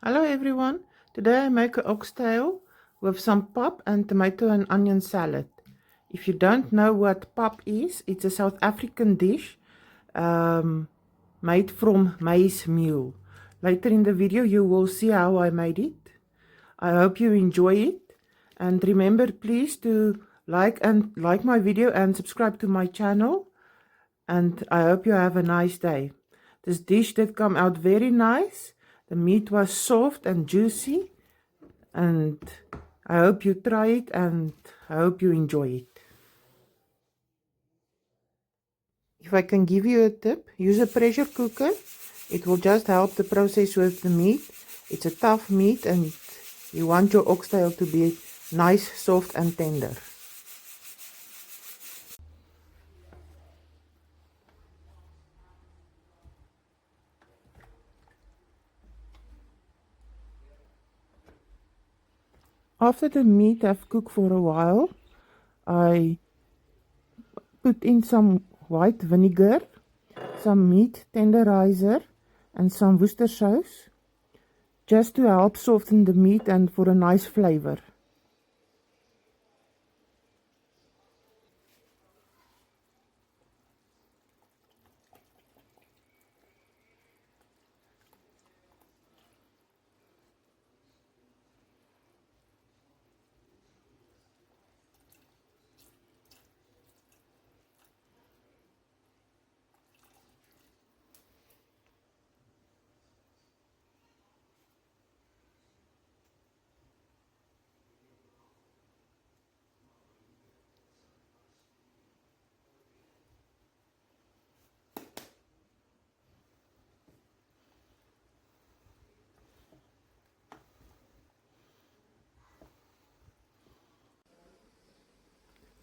Hello everyone. Today I make an oxtail with some pap and tomato and onion salad. If you don't know what pap is, it's a South African dish um, made from maize meal. Later in the video you will see how I made it. I hope you enjoy it, and remember please to like my video and subscribe to my channel, and I hope you have a nice day. This dish did come out very nice. The meat was soft and juicy, and I hope you try it and I hope you enjoy it. If I can give you a tip, use a pressure cooker. It will just help the process with the meat. It's a tough meat and you want your oxtail to be nice, soft and tender. After the meat have cooked for a while, I put in some white vinegar, some meat tenderizer and some Worcester sauce, just to help soften the meat and for a nice flavor.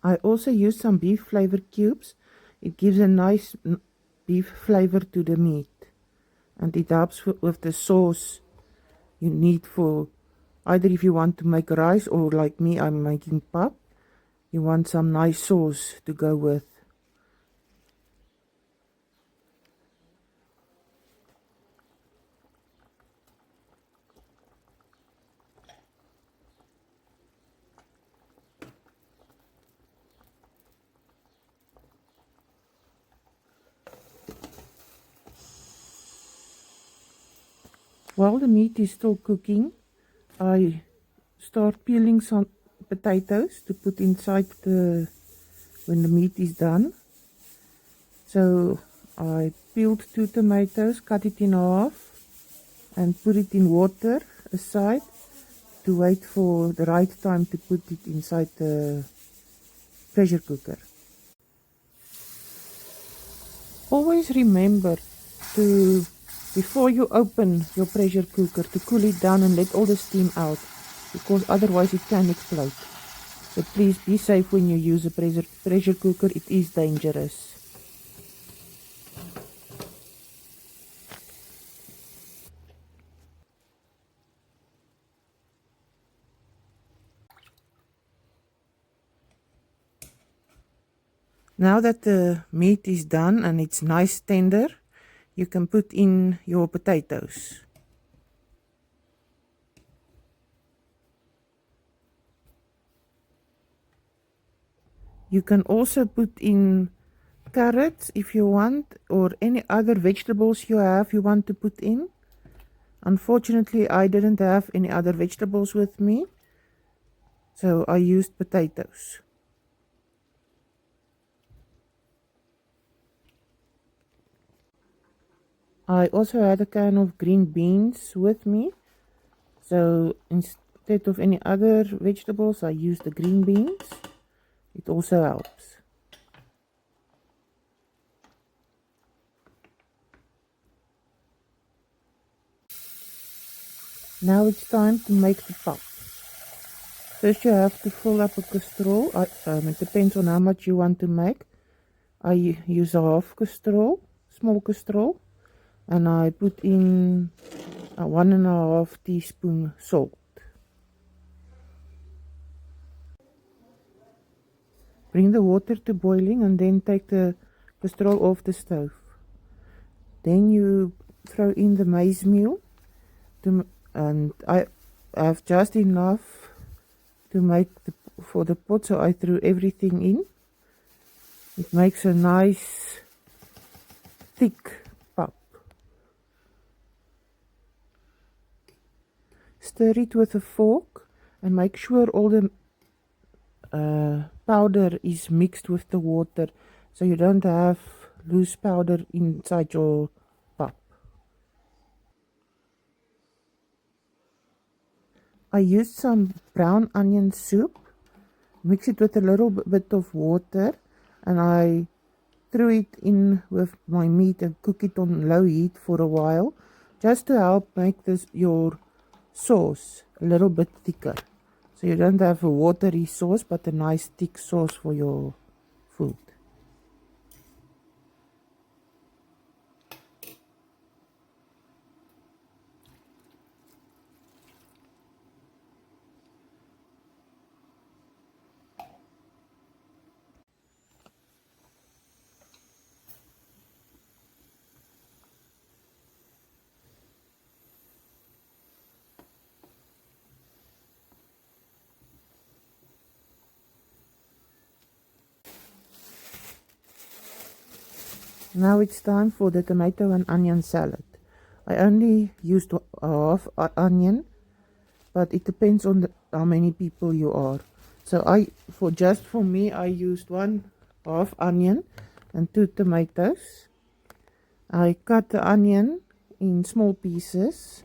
I also use some beef flavor cubes. It gives a nice beef flavor to the meat, and it helps with the sauce you need for either if you want to make rice or like me, I'm making pap. You want some nice sauce to go with. While the meat is still cooking, I start peeling some potatoes to put inside when the meat is done. So I peeled 2 tomatoes, cut it in half and put it in water aside to wait for the right time to put it inside the pressure cooker. Always remember to, before you open your pressure cooker, to cool it down and let all the steam out, because otherwise it can explode. So please be safe when you use a pressure cooker, it is dangerous. Now that the meat is done and it's nice tender, you can put in your potatoes. You can also put in carrots if you want, or any other vegetables you want to put in. Unfortunately, I didn't have any other vegetables with me, so I used potatoes. I also had a can of green beans with me, so instead of any other vegetables, I used the green beans. It also helps. Now it's time to make the pap. First you have to fill up a casserole. It depends on how much you want to make. I use a half casserole, small casserole, and I put in a 1.5 teaspoon salt. Bring the water to boiling and then take the casserole off the stove. Then you throw in the maize meal, and I have just enough to make for the pot, so I threw everything in. It makes a nice thick pap. Stir it with a fork and make sure all the powder is mixed with the water, so you don't have loose powder inside your pap. I used some brown onion soup, mix it with a little bit of water, and I threw it in with my meat and cook it on low heat for a while, just to help make your sauce a little bit thicker. So you don't have a watery sauce, but a nice thick sauce for your food. Now it's time for the tomato and onion salad. I only used half onion, but it depends on how many people you are. So for me, I used 1/2 onion and 2 tomatoes. I cut the onion in small pieces.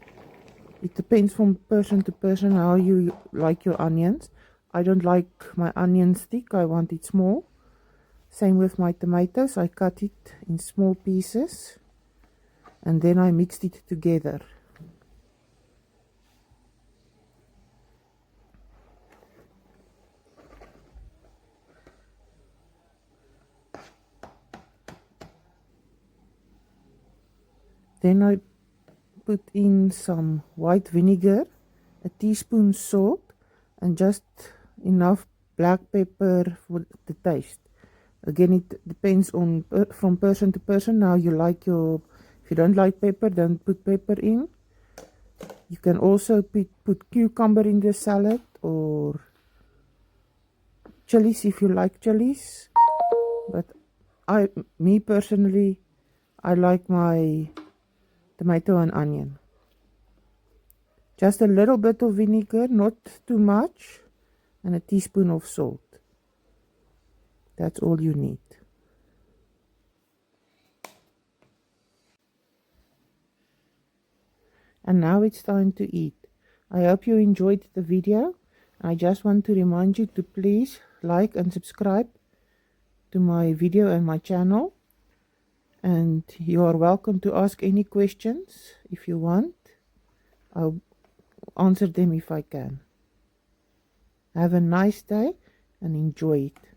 It depends from person to person how you like your onions. I don't like my onions thick, I want it small. Same with my tomatoes, I cut it in small pieces and then I mixed it together. Then I put in some white vinegar, a teaspoon salt, and just enough black pepper for the taste. Again, it depends on from person to person how you like your. If you don't like pepper, don't put pepper in. You can also put cucumber in the salad or chilies if you like chilies. But me personally, I like my tomato and onion. Just a little bit of vinegar, not too much, and a teaspoon of salt. That's all you need. And now it's time to eat. I hope you enjoyed the video. I just want to remind you to please like and subscribe to my video and my channel. And you are welcome to ask any questions if you want. I'll answer them if I can. Have a nice day and enjoy it.